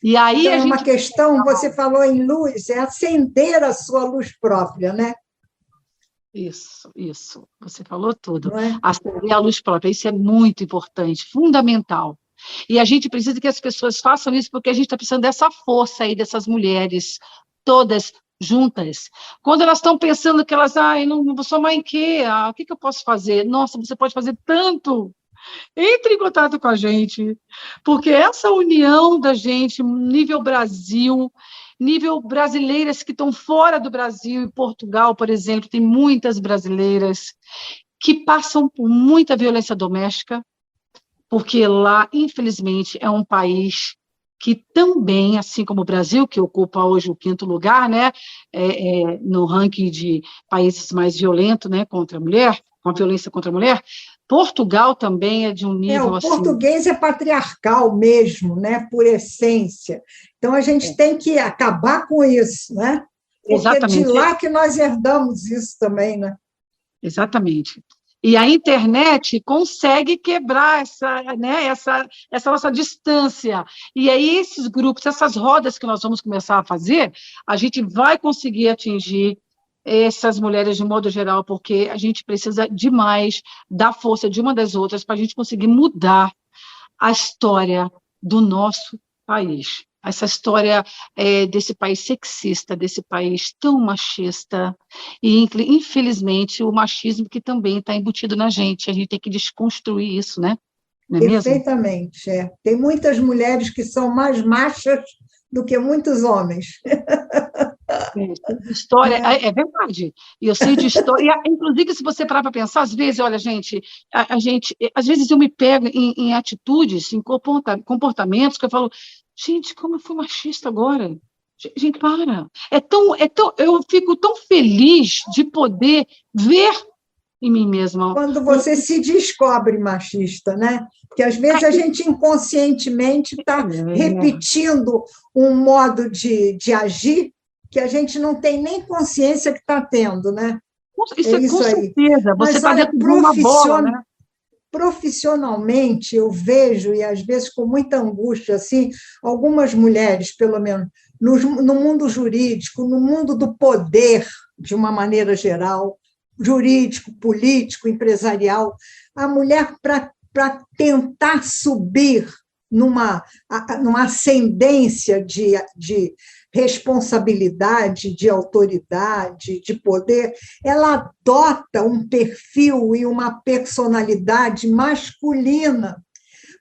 [SPEAKER 5] E aí
[SPEAKER 3] então, uma questão, você falou em luz, é acender a sua luz própria, né?
[SPEAKER 5] Isso. Você falou tudo.
[SPEAKER 3] Não é?
[SPEAKER 5] Acender a luz própria, isso é muito importante, fundamental. E a gente precisa que as pessoas façam isso, porque a gente está precisando dessa força aí, dessas mulheres, todas juntas. Quando elas estão pensando que elas, eu não sou mãe quê? O que eu posso fazer? Nossa, você pode fazer tanto. Entre em contato com a gente, porque essa união da gente, nível Brasil, nível brasileiras que estão fora do Brasil, e Portugal, por exemplo, tem muitas brasileiras que passam por muita violência doméstica, porque lá, infelizmente, é um país que também, assim como o Brasil, que ocupa hoje o 5º lugar, né, no ranking de países mais violentos, né, contra a mulher, com a violência contra a mulher, Portugal também é de um nível
[SPEAKER 3] o
[SPEAKER 5] assim...
[SPEAKER 3] O português é patriarcal mesmo, né, por essência. Então, a gente tem que acabar com isso, né? Porque
[SPEAKER 5] Exatamente.
[SPEAKER 3] É de lá que nós herdamos isso também, né?
[SPEAKER 5] Exatamente. E a internet consegue quebrar essa nossa distância. E aí, esses grupos, essas rodas que nós vamos começar a fazer, a gente vai conseguir atingir essas mulheres de modo geral, porque a gente precisa demais da força de uma das outras para a gente conseguir mudar a história do nosso país. essa história desse país sexista, desse país tão machista, e infelizmente o machismo que também está embutido na gente, a gente tem que desconstruir isso, né? Não é mesmo?
[SPEAKER 3] Perfeitamente, é. Tem muitas mulheres que são mais machas do que muitos homens.
[SPEAKER 5] História, é verdade. E eu sei de história, inclusive, se você parar para pensar, às vezes, olha, gente, às vezes eu me pego em atitudes, em comportamentos que eu falo, gente, como eu fui machista agora? Gente, para. Eu fico tão feliz de poder ver em mim mesma.
[SPEAKER 3] Quando você se descobre machista, né? Porque às vezes a gente inconscientemente está repetindo um modo de agir que a gente não tem nem consciência que está tendo, né?
[SPEAKER 5] Isso é com certeza. Você está dentro de uma bola, né?
[SPEAKER 3] Profissionalmente, eu vejo, e às vezes com muita angústia, assim, algumas mulheres, pelo menos, no mundo jurídico, no mundo do poder, de uma maneira geral, jurídico, político, empresarial, a mulher, para tentar subir numa ascendência de responsabilidade, de autoridade, de poder, ela adota um perfil e uma personalidade masculina,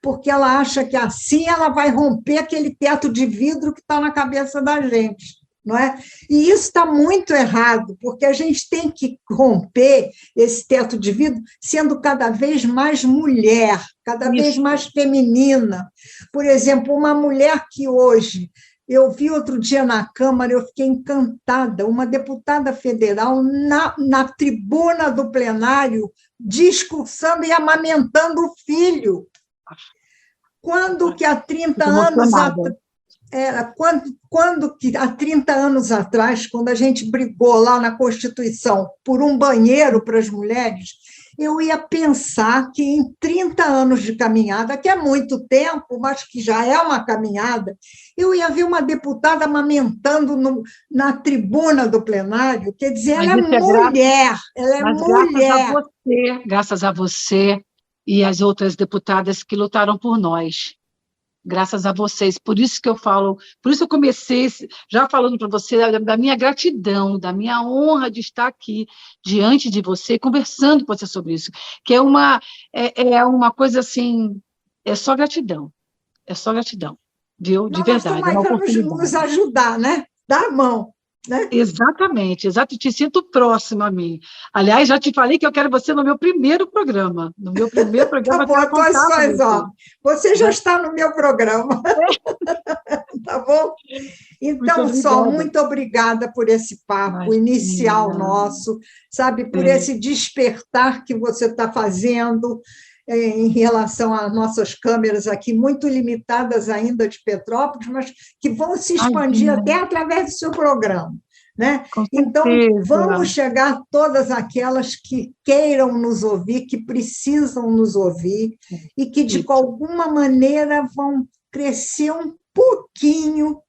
[SPEAKER 3] porque ela acha que assim ela vai romper aquele teto de vidro que está na cabeça da gente. Não é? E isso está muito errado, porque a gente tem que romper esse teto de vidro sendo cada vez mais mulher, cada vez mais feminina. Por exemplo, uma mulher que hoje, eu vi outro dia na Câmara, eu fiquei encantada, uma deputada federal na tribuna do plenário, discursando e amamentando o filho. Quando que há 30 anos atrás... Quando que há 30 anos atrás, quando a gente brigou lá na Constituição por um banheiro para as mulheres, eu ia pensar que em 30 anos de caminhada, que é muito tempo, mas que já é uma caminhada, eu ia ver uma deputada amamentando na tribuna do plenário, quer dizer, ela é mulher, ela é mulher.
[SPEAKER 5] Graças a você e as outras deputadas que lutaram por nós. Graças a vocês, por isso que eu falo, por isso eu comecei já falando para você da minha gratidão, da minha honra de estar aqui diante de você, conversando com você sobre isso, que é uma coisa assim, é só gratidão, viu? De verdade.
[SPEAKER 3] Nós estamos aí para nos ajudar, né? Dar a mão. Né?
[SPEAKER 5] Exatamente, te sinto próximo a mim. Aliás, já te falei que eu quero você no meu primeiro programa. No meu primeiro programa.
[SPEAKER 3] Tá bom, você já está no meu programa. Tá bom? Então, Sol, muito obrigada por esse papo inicial nosso, sabe, por esse despertar que você está fazendo em relação às nossas câmeras aqui, muito limitadas ainda de Petrópolis, mas que vão se expandir até através do seu programa. Né? Então, vamos chegar a todas aquelas que queiram nos ouvir, que precisam nos ouvir, e que, de alguma maneira, vão crescer um pouquinho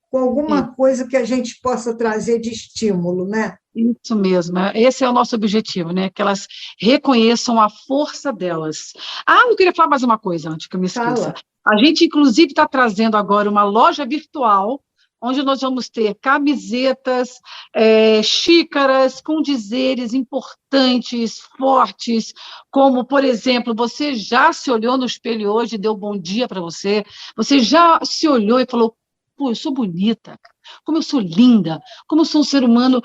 [SPEAKER 3] com alguma coisa que a gente possa trazer de estímulo, né?
[SPEAKER 5] Isso mesmo, esse é o nosso objetivo, né? Que elas reconheçam a força delas. Eu queria falar mais uma coisa antes que eu me esqueça. A gente, inclusive, está trazendo agora uma loja virtual, onde nós vamos ter camisetas, xícaras com dizeres importantes, fortes, como, por exemplo, você já se olhou no espelho hoje e deu bom dia para você? Você já se olhou e falou, pô, eu sou bonita, como eu sou linda, como eu sou um ser humano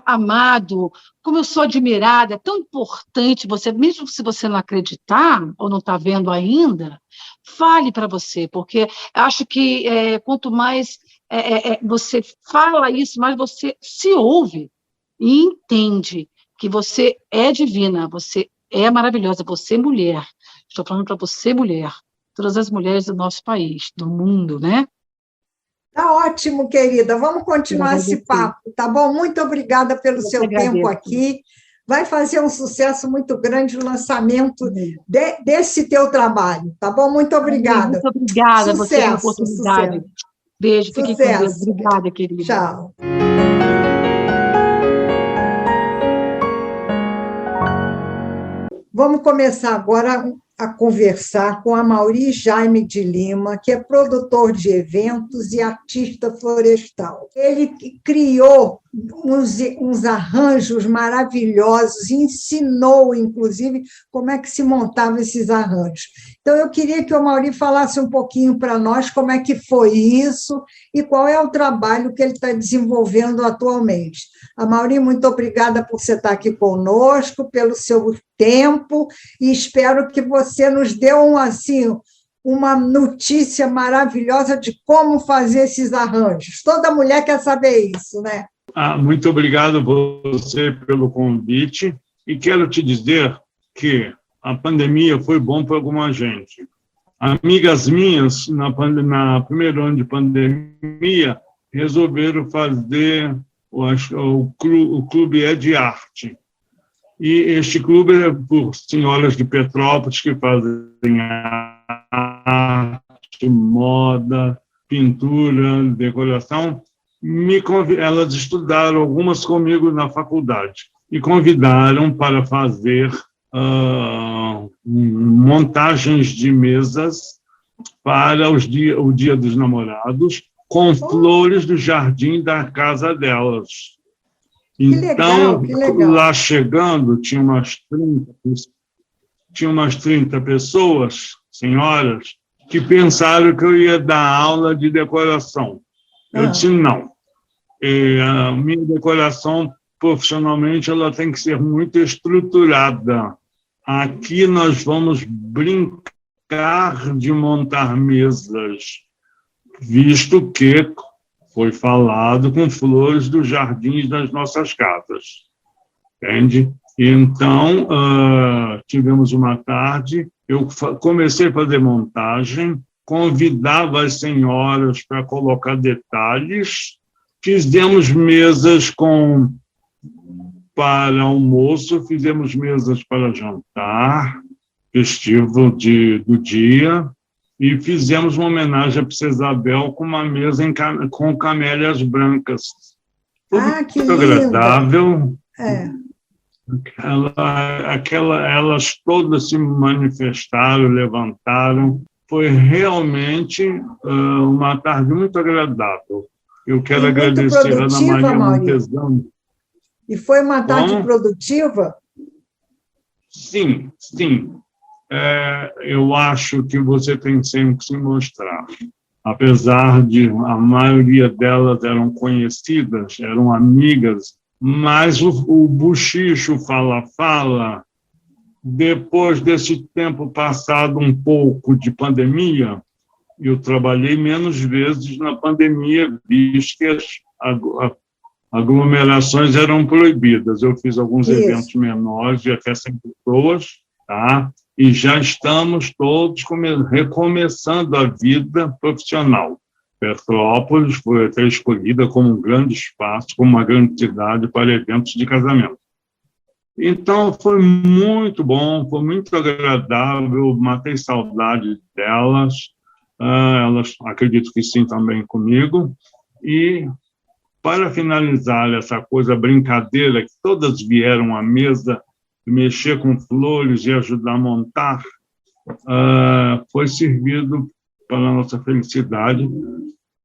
[SPEAKER 5] amado, como eu sou admirada. É tão importante você, mesmo se você não acreditar ou não está vendo ainda, fale para você, porque acho que quanto mais você fala isso, mais você se ouve e entende que você é divina, você é maravilhosa, você é mulher. Estou falando para você, mulher, todas as mulheres do nosso país, do mundo, né?
[SPEAKER 3] Tá ótimo, querida. Vamos continuar esse papo, tá bom? Muito obrigada pelo seu tempo aqui. Vai fazer um sucesso muito grande o lançamento desse teu trabalho, tá bom? Muito obrigada.
[SPEAKER 5] Muito obrigada a você pela oportunidade.
[SPEAKER 3] Sucesso.
[SPEAKER 5] Beijo, fiquem com Deus. Obrigada, querida.
[SPEAKER 3] Tchau. Vamos começar agora a conversar com Amaury Jaime de Lima, que é produtor de eventos e artista florestal. Ele criou uns arranjos maravilhosos, ensinou, inclusive, como é que se montava esses arranjos. Então, eu queria que o Amaury falasse um pouquinho para nós como é que foi isso e qual é o trabalho que ele está desenvolvendo atualmente. Amaury, muito obrigada por você estar aqui conosco, pelo seu tempo, e espero que você nos dê uma notícia maravilhosa de como fazer esses arranjos. Toda mulher quer saber isso, né?
[SPEAKER 6] Muito obrigado você pelo convite, e quero te dizer que a pandemia foi bom para alguma gente. Amigas minhas, na primeiro ano de pandemia, resolveram fazer o clube é de arte. E este clube é por senhoras de Petrópolis que fazem arte, moda, pintura, decoração. Elas estudaram, algumas comigo na faculdade, e convidaram para fazer montagens de mesas para o Dia dos Namorados, com flores do jardim da casa delas. Então,
[SPEAKER 3] que legal.
[SPEAKER 6] Lá chegando, tinha umas 30 pessoas, senhoras, que pensaram que eu ia dar aula de decoração. Eu disse, não. A minha decoração, profissionalmente, ela tem que ser muito estruturada. Aqui nós vamos brincar de montar mesas, visto que foi falado com flores dos jardins das nossas casas, entende? Então, tivemos uma tarde, eu comecei a fazer montagem, convidava as senhoras para colocar detalhes, fizemos mesas para almoço, fizemos mesas para jantar, festivo do dia, e fizemos uma homenagem a Princesa Isabel com uma mesa com camélias brancas.
[SPEAKER 3] Que
[SPEAKER 6] muito
[SPEAKER 3] lindo.
[SPEAKER 6] Agradável. Elas todas se manifestaram, levantaram. Foi realmente uma tarde muito agradável. Eu quero agradecer a Ana Maria Montezano.
[SPEAKER 3] E foi uma tarde produtiva?
[SPEAKER 6] Sim, sim. Eu acho que você tem sempre que se mostrar. Apesar de a maioria delas eram conhecidas, eram amigas, mas o buchicho fala-fala, depois desse tempo passado um pouco de pandemia, eu trabalhei menos vezes na pandemia, visto que as aglomerações eram proibidas. Eu fiz alguns eventos menores de até 100 pessoas, tá? E já estamos todos recomeçando a vida profissional. Petrópolis foi até escolhida como um grande espaço, como uma grande cidade para eventos de casamento. Então, foi muito bom, foi muito agradável, matei saudade delas, elas acredito que sim também comigo, e para finalizar essa coisa, brincadeira, que todas vieram à mesa mexer com flores e ajudar a montar, foi servido, para a nossa felicidade,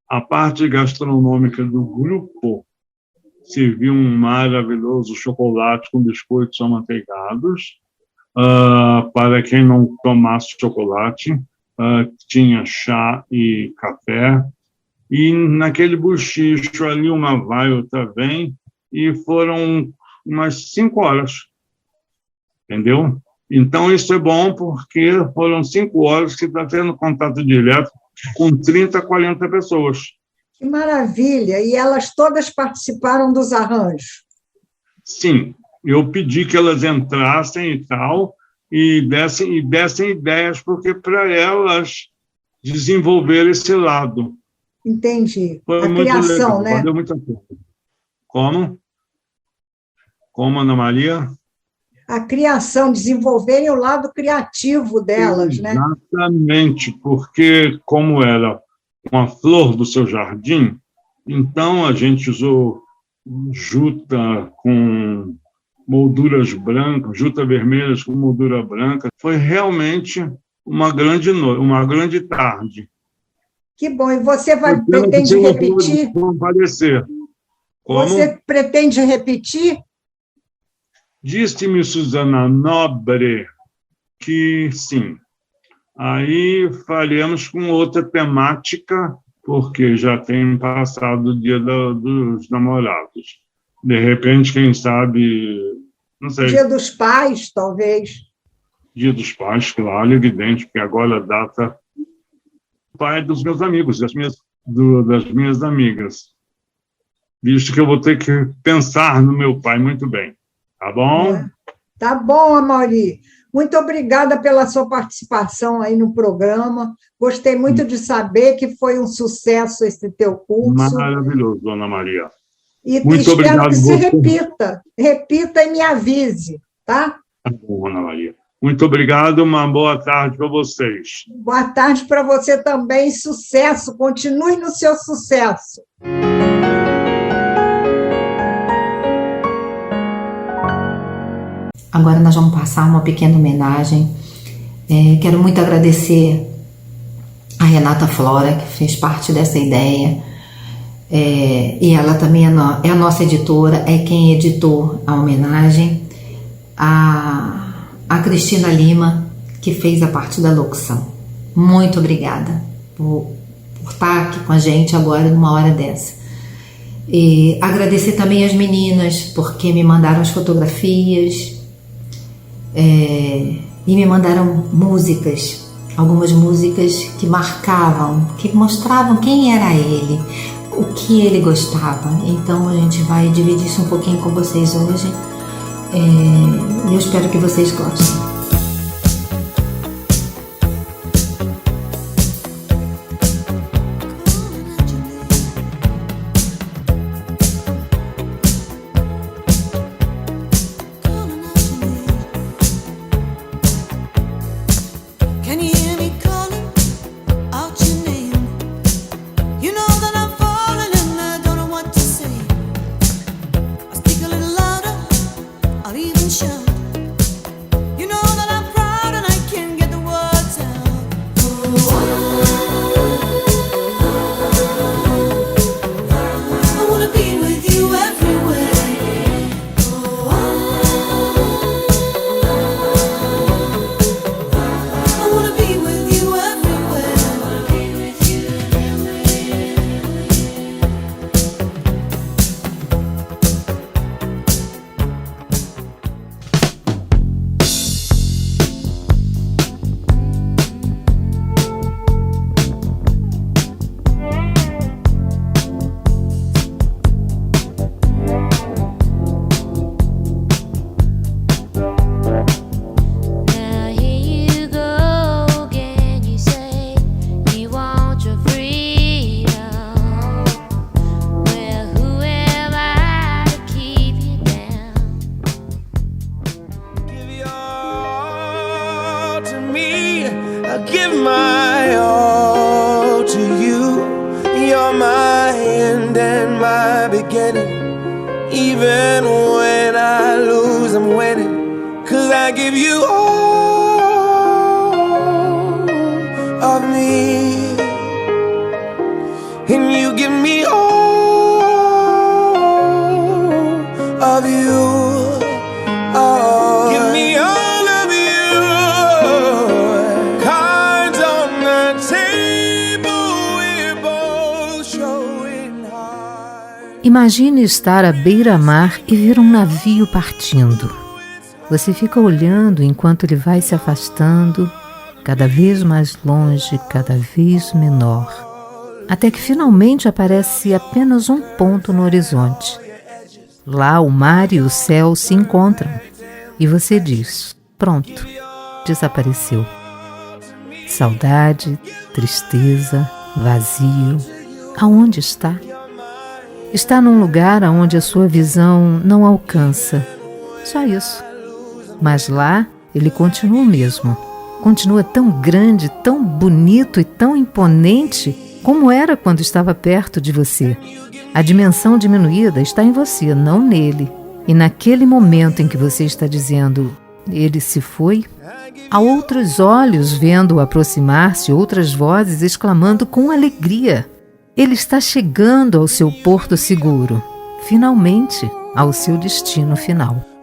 [SPEAKER 6] a parte gastronômica do grupo serviu um maravilhoso chocolate com biscoitos amanteigados. Para quem não tomasse chocolate, tinha chá e café. E naquele buchicho ali, uma vai, outra vem, e foram umas 5 horas. Entendeu? Então, isso é bom porque foram 5 horas que está tendo contato direto com 30, 40 pessoas.
[SPEAKER 3] Que maravilha! E elas todas participaram dos arranjos?
[SPEAKER 6] Sim, eu pedi que elas entrassem e tal, e dessem ideias, porque para elas desenvolver esse lado.
[SPEAKER 3] Entendi.
[SPEAKER 6] Foi
[SPEAKER 3] a
[SPEAKER 6] muito
[SPEAKER 3] criação,
[SPEAKER 6] legal,
[SPEAKER 3] né?
[SPEAKER 6] Valeu muito a pena. Como? Como, Ana Maria?
[SPEAKER 3] A criação, desenvolverem o lado criativo delas, né?
[SPEAKER 6] Exatamente, porque como era uma flor do seu jardim, então a gente usou juta com molduras brancas, jutas vermelhas com moldura branca. Foi realmente uma grande tarde.
[SPEAKER 3] Que bom. E você pretende repetir?
[SPEAKER 6] Comparecer. Como?
[SPEAKER 3] Você pretende repetir?
[SPEAKER 6] Disse-me Suzana Nobre que sim. Aí faremos com outra temática, porque já tem passado o Dia dos Namorados. De repente, quem sabe, não sei.
[SPEAKER 3] Dia dos Pais, talvez.
[SPEAKER 6] Dia dos Pais, claro, evidente, porque agora a data pai dos meus amigos, das minhas amigas. Visto que eu vou ter que pensar no meu pai muito bem. Tá bom?
[SPEAKER 3] Tá bom, Amaury. Muito obrigada pela sua participação aí no programa. Gostei muito de saber que foi um sucesso esse teu curso.
[SPEAKER 6] Maravilhoso, Dona Maria.
[SPEAKER 3] E
[SPEAKER 6] muito
[SPEAKER 3] espero
[SPEAKER 6] obrigado,
[SPEAKER 3] que se repita e me avise, tá?
[SPEAKER 6] Tá bom, Ana Maria. Muito obrigado, uma boa tarde para vocês.
[SPEAKER 3] Boa tarde para você também, sucesso, continue no seu sucesso.
[SPEAKER 1] Agora nós vamos passar uma pequena homenagem. Quero muito agradecer a Renata Flora, que fez parte dessa ideia. E ela também é a nossa editora, é quem editou a homenagem. A Cristina Lima, que fez a parte da locução. Muito obrigada por estar aqui com a gente agora numa hora dessa. E agradecer também as meninas, porque me mandaram as fotografias e me mandaram músicas, algumas músicas que marcavam, que mostravam quem era ele, o que ele gostava. Então a gente vai dividir isso um pouquinho com vocês hoje. E eu espero que vocês gostem.
[SPEAKER 7] Imagine estar à beira-mar e ver um navio partindo. Você fica olhando enquanto ele vai se afastando, cada vez mais longe, cada vez menor, até que finalmente aparece apenas um ponto no horizonte. Lá o mar e o céu se encontram e você diz: pronto, desapareceu. Saudade, tristeza, vazio. Aonde está? Está num lugar onde a sua visão não alcança. Só isso. Mas lá ele continua o mesmo. Continua tão grande, tão bonito e tão imponente como era quando estava perto de você. A dimensão diminuída está em você, não nele. E naquele momento em que você está dizendo, ele se foi, há outros olhos vendo-o aproximar-se, outras vozes exclamando com alegria. Ele está chegando ao seu porto seguro, finalmente ao seu destino final.